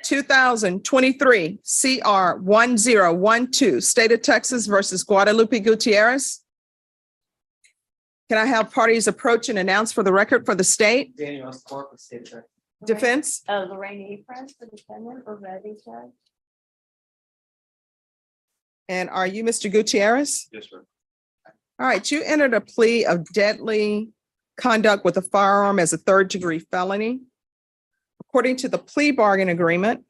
2023 CR 1012, State of Texas versus Guadalupe Gutierrez. Can I have parties approach and announce for the record for the state? Daniel S. Clark with State of Texas. Defense? Lorraine Efron for defendant or ready, Judge? And are you Mr. Gutierrez? Yes, sir. All right, you entered a plea of deadly conduct with a firearm as a third-degree felony. According to the plea bargain agreement,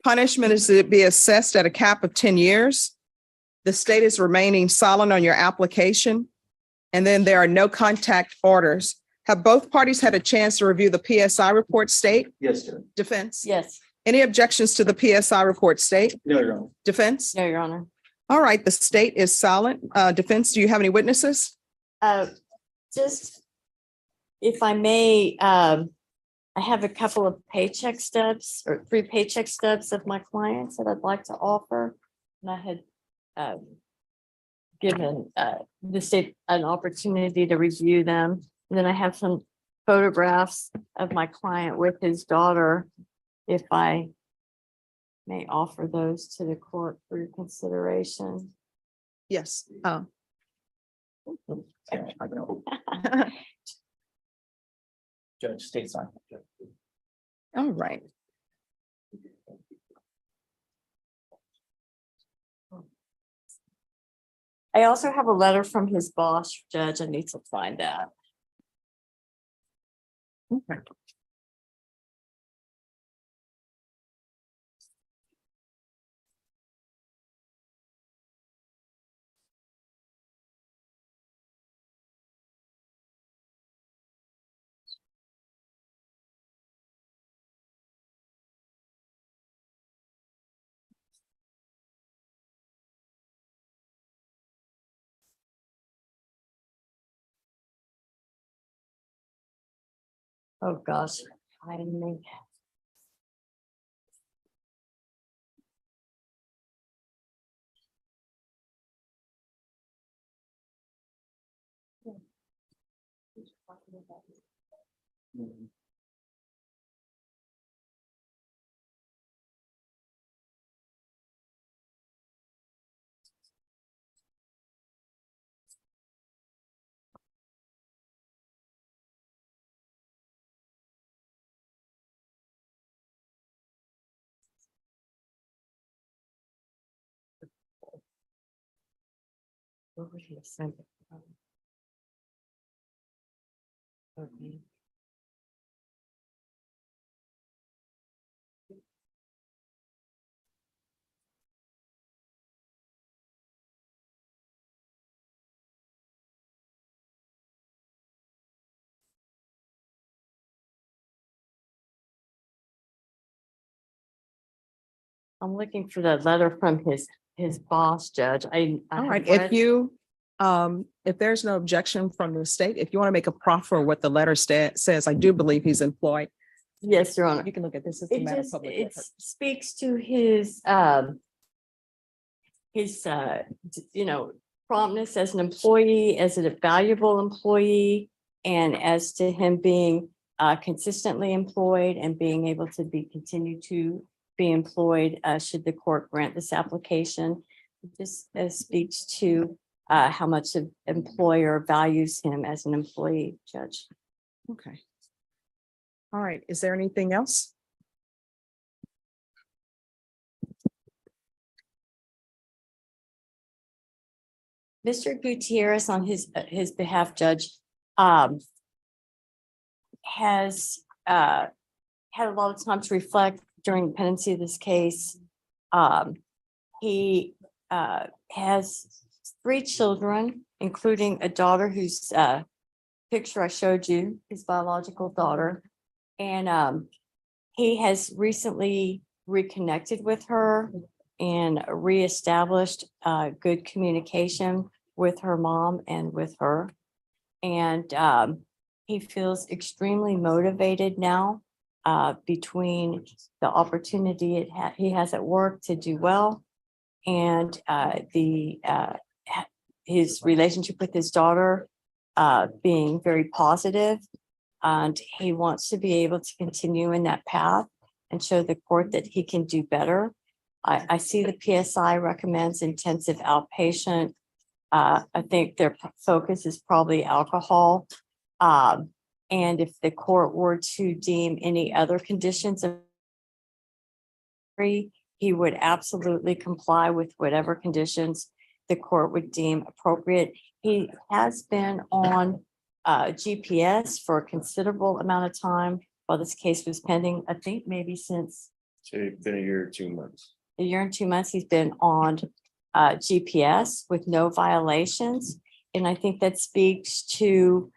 punishment is to be assessed at a cap of 10 years. The state is remaining silent on your application. And then there are no contact orders. Have both parties had a chance to review the PSI report, state? Yes, sir. Defense? Yes. Any objections to the PSI report, state? No, Your Honor. Defense? No, Your Honor. All right, the state is silent. Defense, do you have any witnesses? Just if I may, I have a couple of paycheck stubs or 3 paycheck stubs of my clients that I'd like to offer. And I had given the state an opportunity to review them. And then I have some photographs of my client with his daughter, if I may offer those to the court for your consideration. Yes. Judge, state sign. All right. I also have a letter from his boss, Judge. I need to find that. Okay. Oh, gosh. I mean, where would he have sent it from? Okay. I'm looking for that letter from his boss, Judge. I All right, have if there's no objection from the state, if you want to make a proffer what the letter says, I do believe he's employed. Yes, Your Honor. You can look at this as a It matter of just, public it record. speaks to his, promptness as an employee, as a valuable employee, and as to him being consistently employed and being able to continue to be employed should the court grant this application. This speaks to how much an employer values him as an employee, Judge. Okay. All right, is there anything else? Mr. Gutierrez, on his behalf, Judge, has had a lot of time to reflect during the pendency of this case. He has 3 children, including a daughter whose picture I showed you, his biological daughter. And he has recently reconnected with her and reestablished good communication with her mom and with her. And he feels extremely motivated now between the opportunity he has at work to do well and his relationship with his daughter being very positive. And he wants to be able to continue in that path and show the court that he can do better. I see the PSI recommends intensive outpatient. I think their focus is probably alcohol. And if the court were to deem any other conditions of he would absolutely comply with whatever conditions the court would deem appropriate. He has been on GPS for a considerable amount of time while this case was pending. I think maybe since So it's been a year or 2 months. a year and 2 months, he's been on GPS with no violations. And I think that speaks to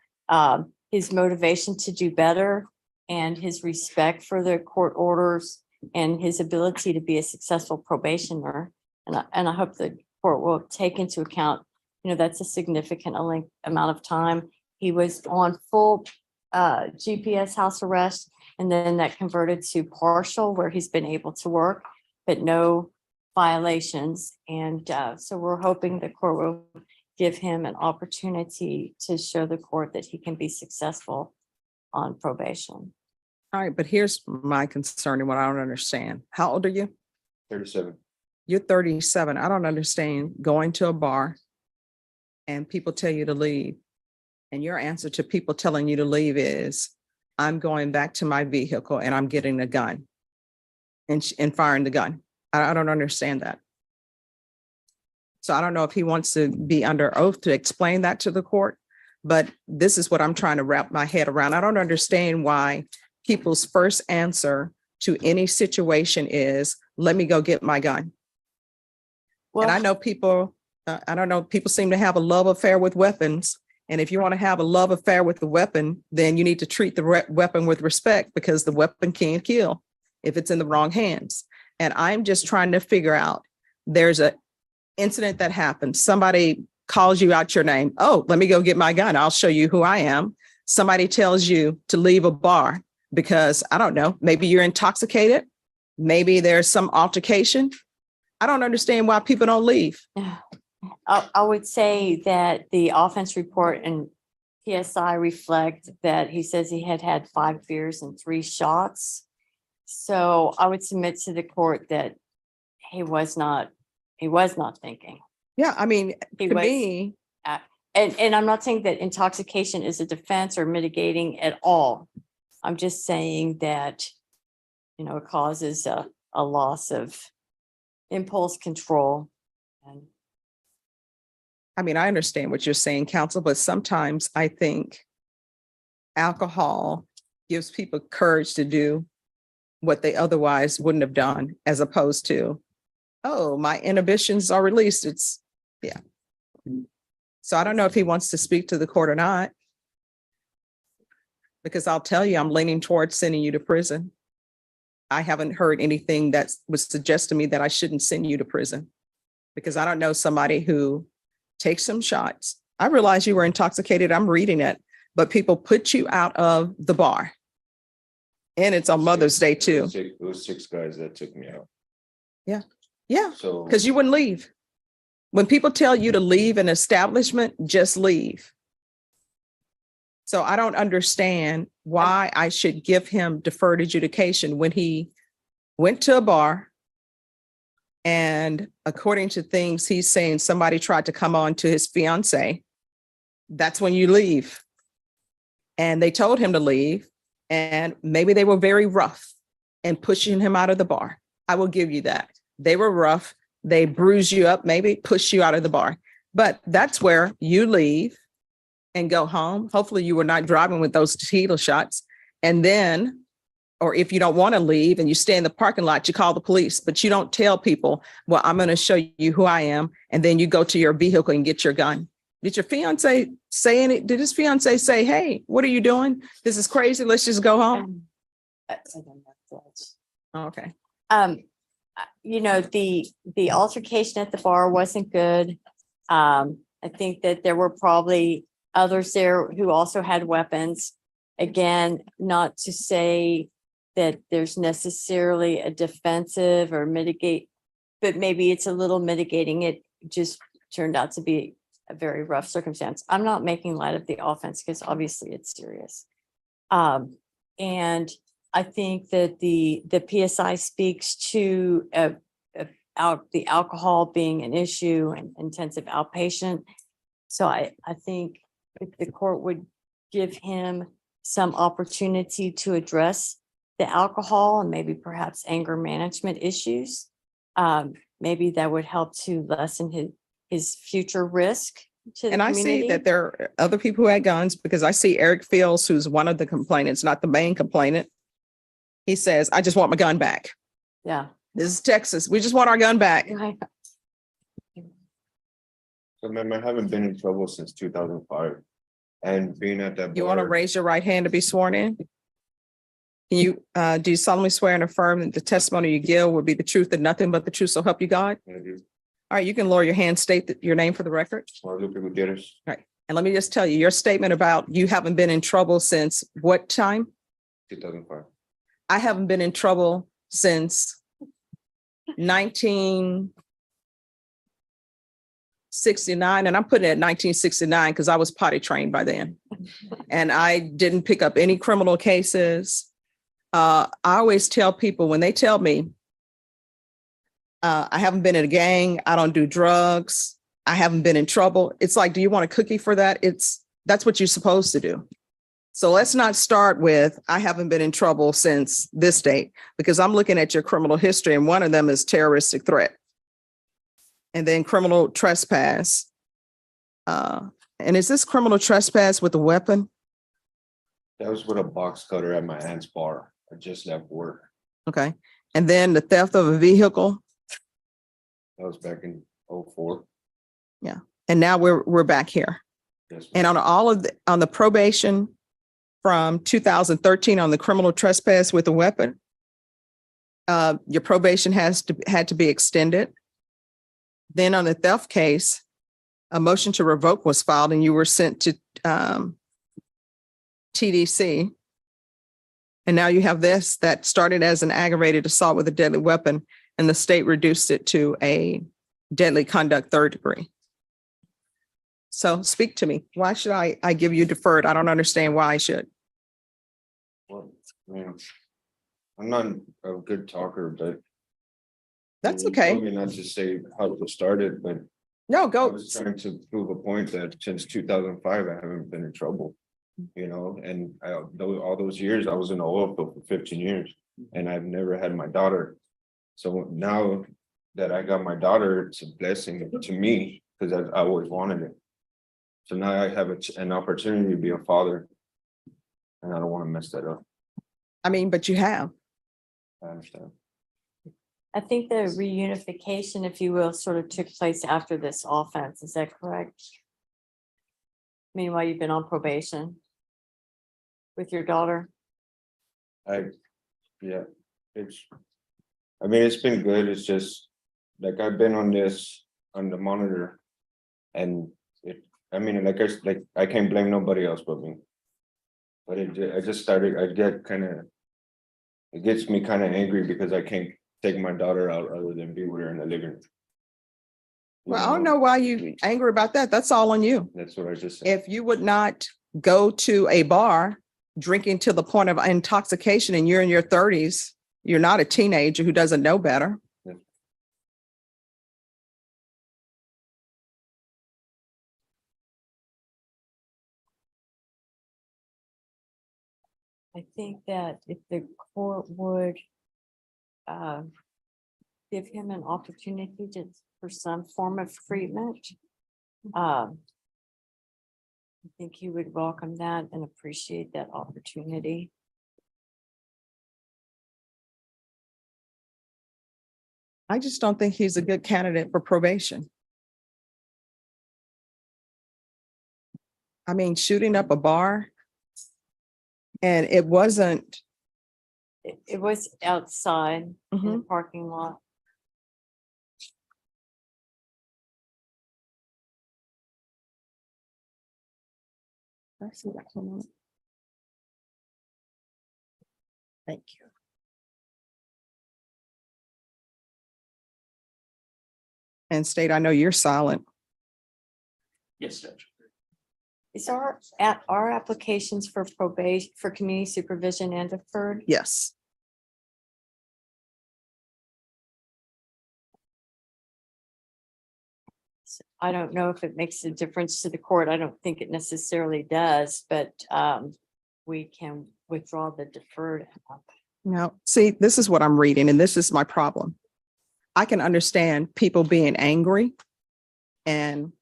his motivation to do better and his respect for the court orders and his ability to be a successful probationer. And I hope the court will take into account, that's a significant amount of time. He was on full GPS house arrest, and then that converted to partial where he's been able to work, but no violations. And so we're hoping the court will give him an opportunity to show the court that he can be successful on probation. All right, but here's my concern and what I don't understand. How old are you? 37. You're 37. I don't understand going to a bar and people tell you to leave. And your answer to people telling you to leave is, I'm going back to my vehicle and I'm getting a gun and firing the gun. I don't understand that. So I don't know if he wants to be under oath to explain that to the court, but this is what I'm trying to wrap my head around. I don't understand why people's first answer to any situation is, let me go get my gun. And I know people, people seem to have a love affair with weapons. And if you want to have a love affair with the weapon, then you need to treat the weapon with respect, because the weapon can kill if it's in the wrong hands. And I'm just trying to figure out, there's an incident that happens. Somebody calls you out your name. Oh, let me go get my gun. I'll show you who I am. Somebody tells you to leave a bar because, I don't know, maybe you're intoxicated. Maybe there's some altercation. I don't understand why people don't leave. I would say that the offense report and PSI reflect that he says he had had 5 beers and 3 shots. So I would submit to the court that he was not thinking. Yeah, I mean, He to was- me, And I'm not saying that intoxication is a defense or mitigating at all. I'm just saying that, it causes a loss of impulse control. And I mean, I understand what you're saying, counsel, but sometimes I think alcohol gives people courage to do what they otherwise wouldn't have done, as opposed to, oh, my inhibitions are released. Yeah. So I don't know if he wants to speak to the court or not, because I'll tell you, I'm leaning towards sending you to prison. I haven't heard anything that would suggest to me that I shouldn't send you to prison, because I don't know somebody who takes some shots. I realize you were intoxicated. I'm reading it, but people put you out of the bar. And it's on Mother's Day too. It was 6 guys that took me out. Yeah, So because you wouldn't leave. When people tell you to leave an establishment, just leave. So I don't understand why I should give him deferred adjudication when he went to a bar. And according to things he's saying, somebody tried to come on to his fiance. That's when you leave. And they told him to leave. And maybe they were very rough and pushing him out of the bar. I will give you that. They were rough. They bruise you up, maybe push you out of the bar. But that's where you leave and go home. Hopefully you were not driving with those tequila shots. And then, or if you don't want to leave and you stay in the parking lot, you call the police, but you don't tell people, well, I'm going to show you who I am. And then you go to your vehicle and get your gun. Did your fiance say any, did his fiance say, hey, what are you doing? This is crazy. Let's just go home. I don't know if that's- Okay. The altercation at the bar wasn't good. I think that there were probably others there who also had weapons. Again, not to say that there's necessarily a defensive or mitigate, but maybe it's a little mitigating. It just turned out to be a very rough circumstance. I'm not making light of the offense because obviously it's serious. And I think that the PSI speaks to the alcohol being an issue and intensive outpatient. So I think if the court would give him some opportunity to address the alcohol and maybe perhaps anger management issues, maybe that would help to lessen his future risk to the And I community. see that there are other people who had guns because I see Eric Fields, who's one of the complainants, not the main complainant. He says, I just want my gun back. Yeah. This is Texas. We just want our gun back. Right. So ma'am, I haven't been in trouble since 2005. And being at that. You want to bar- raise your right hand to be sworn in? Can you, do you solemnly swear and affirm that the testimony you give will be the truth and nothing but the truth, so help you God? I do. All right, you can lower your hand, state your name for the record. Guadalupe Gutierrez, And let me just tell you, your statement about you haven't been in trouble since what time? 2005. I haven't been in trouble since 1969, and I'm putting it at 1969 because I was potty trained by then. And I didn't pick up any criminal cases. I always tell people when they tell me I haven't been in a gang, I don't do drugs, I haven't been in trouble. It's like, do you want a cookie for that? That's what you're supposed to do. So let's not start with, I haven't been in trouble since this date, because I'm looking at your criminal history and one of them is terroristic threat. And then criminal trespass. And is this criminal trespass with a weapon? That was with a box cutter at my aunt's bar. I just left work. Okay. And then the theft of a vehicle. That was back in 04. And now we're back here. Yes. And on on the probation from 2013 on the criminal trespass with a weapon, your probation had to be extended. Then on the theft case, a motion to revoke was filed and you were sent to TDC. And now you have this that started as an aggravated assault with a deadly weapon, and the state reduced it to a deadly conduct third degree. So speak to me. Why should I give you deferred? I don't understand why I should. Well, man, I'm not a good talker, but. That's you okay. told me not to say how to start it, but No, I go. was trying to prove a point that since 2005, I haven't been in trouble. You know, and all those years, I was in the oil field for 15 years and I've never had my daughter. So now that I got my daughter, it's a blessing to me because I always wanted it. So now I have an opportunity to be a father. And I don't want to mess that up. I mean, but you have. I understand. I think the reunification, if you will, sort of took place after this offense. Is that correct? Meanwhile, you've been on probation with your daughter. Yeah, I mean, it's been good. It's just like I've been on the monitor. And I can't blame nobody else but me. But I just started, it gets me kind of angry because I can't take my daughter out other than be with her in the living room. Well, I don't know why you angry about that. That's all on you. That's what I just said. If you would not go to a bar drinking to the point of intoxication and you're in your 30s, you're not a teenager who doesn't know better. Yeah. I think that if the court would give him an opportunity for some form of treatment, I think he would welcome that and appreciate that opportunity. I just don't think he's a good candidate for probation. I mean, shooting up a bar. And it wasn't. It was outside in the Mhm. parking lot. I see that. Hold on. Thank you. And State, I know you're silent. Yes, Judge. Is our applications for probation, for community supervision and deferred? Yes. I don't know if it makes a difference to the court. I don't think it necessarily does, but we can withdraw the deferred. Now, see, this is what I'm reading, and this is my problem. I can understand people being angry and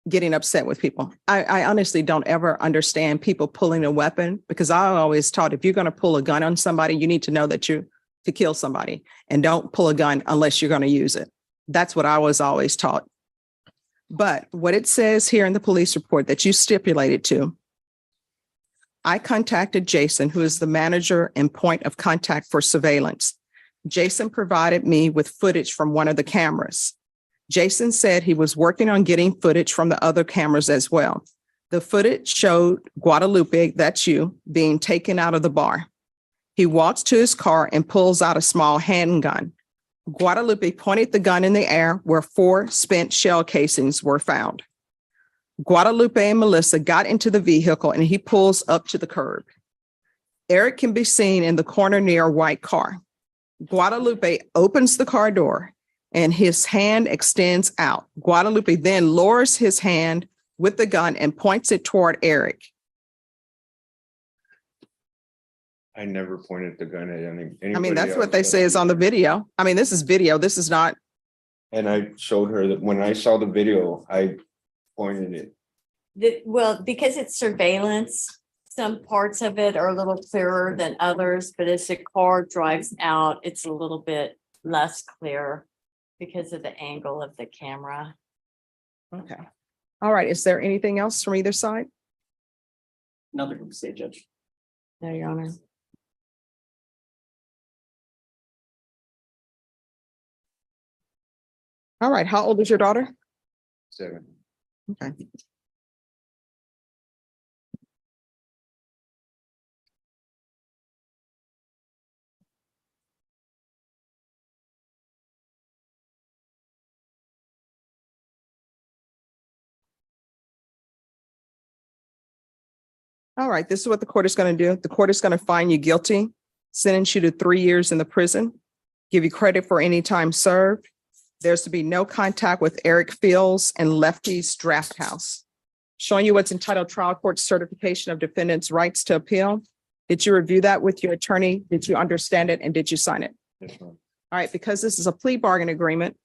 getting upset with people. I honestly don't ever understand people pulling a weapon, because I always taught if you're going to pull a gun on somebody, you need to know that you to kill somebody, and don't pull a gun unless you're going to use it. That's what I was always taught. But what it says here in the police report that you stipulated to, I contacted Jason, who is the manager and point of contact for surveillance. Jason provided me with footage from one of the cameras. Jason said he was working on getting footage from the other cameras as well. The footage showed Guadalupe, that's you, being taken out of the bar. He walks to his car and pulls out a small handgun. Guadalupe pointed the gun in the air where 4 spent shell casings were found. Guadalupe and Melissa got into the vehicle and he pulls up to the curb. Eric can be seen in the corner near a white car. Guadalupe opens the car door and his hand extends out. Guadalupe then lowers his hand with the gun and points it toward Eric. I never pointed the gun at anybody. I mean, that's what they else. say is on the video. I mean, this is video. This is not. And I showed her that when I saw the video, I pointed it. Well, because it's surveillance, some parts of it are a little clearer than others, but as the car drives out, it's a little bit less clear because of the angle of the camera. Okay. All right. Is there anything else from either side? Another group state, Judge. No, Your Honor. All right. How old is your daughter? 7. Okay. All right, this is what the court is going to do. The court is going to find you guilty, sentence you to 3 years in the prison, give you credit for any time served. There's to be no contact with Eric Fields and Lefty's Draft House. Showing you what's entitled Trial Court Certification of Defendant's Rights to Appeal. Did you review that with your attorney? Did you understand it and did you sign it? Yes, ma'am. All right, because this is a plea bargain agreement,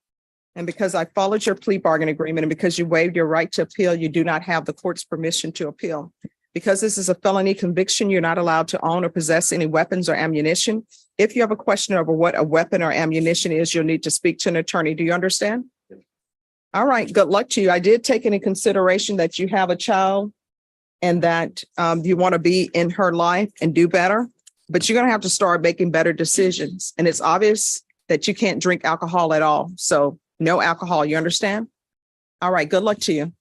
and because I followed your plea bargain agreement, and because you waived your right to appeal, you do not have the court's permission to appeal. Because this is a felony conviction, you're not allowed to own or possess any weapons or ammunition. If you have a question over what a weapon or ammunition is, you'll need to speak to an attorney. Do you understand? Yes. All right, good luck to you. I did take into consideration that you have a child and that you want to be in her life and do better, but you're going to have to start making better decisions. And it's obvious that you can't drink alcohol at all. So no alcohol, you understand? All right, good luck to you.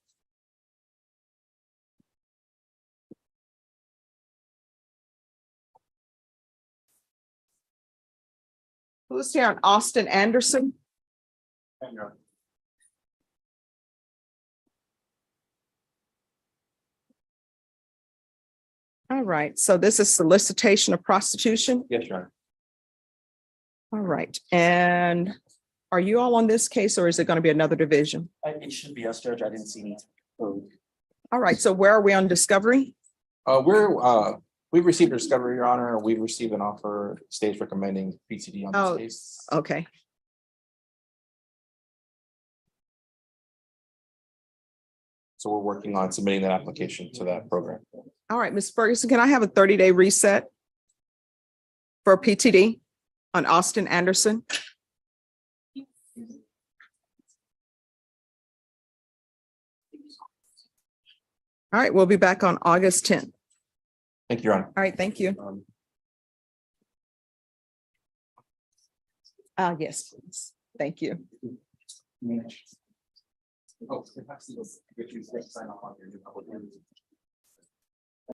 Who's here on Austin Anderson? All right, so this is solicitation of prostitution. Yes, Your Honor. All right, and are you all on this case or is it going to be another division? It should be us, Judge. I didn't see any. Oh, All right, so where are we on discovery? We've received a discovery, Your Honor, and we've received an offer, state's recommending PTD on Oh. this case. Okay, So we're working on submitting that application to that program. all right, Ms. Ferguson, can I have a 30-day reset for PTD on Austin Anderson? All right, we'll be back on August 10th. Thank you, Your Honor. All right, thank you. Yes, please. Thank you. Oh, perhaps you sign off on your new public hearing.